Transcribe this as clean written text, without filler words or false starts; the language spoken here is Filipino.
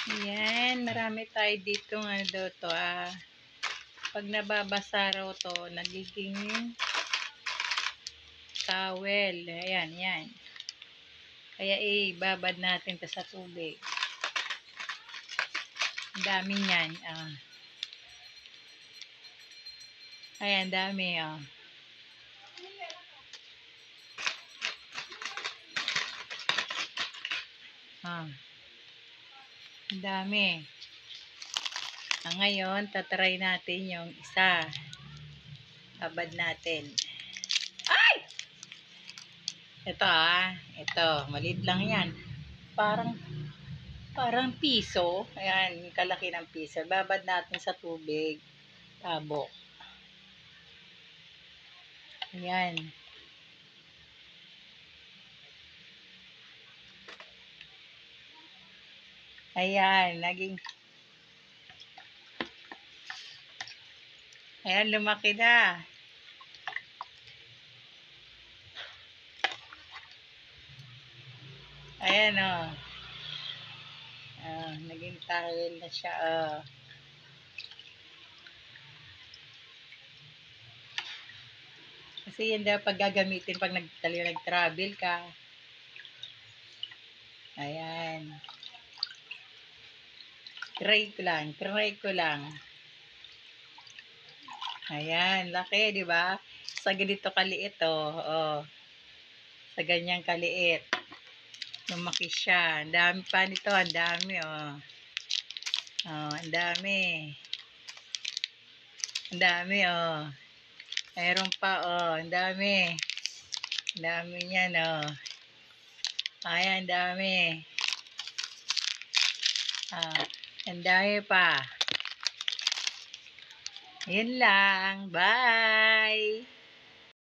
Yan, marami tayo dito ano daw to pag nababasa raw to, nagiging towel. Ayan, yan. Kaya ibabad natin to sa tubig. Ang dami yan. Ayan, dami Ang dami. Ngayon, tatry natin yung isa. Babad natin. Ay! Ito ito, maliit lang yan. Parang piso. Ayan, kalaki ng piso. Babad natin sa tubig. Tabo. Ayan. Ayan, ayan, lumaki na. Ayan naging towel na siya Kasi yan dapat gagamitin pag nag-travel ka. Ayan. Try ko lang. Ayan, laki, di ba? Sa ganito kaliit, Sa ganyang kaliit. Lumaki siya. Ang dami pa nito, ang dami, ang dami. Ang dami, Mayroon pa, ang dami. Ang dami niyan, Ayan, ang dami. Ang dami pa. Yun lang. Bye!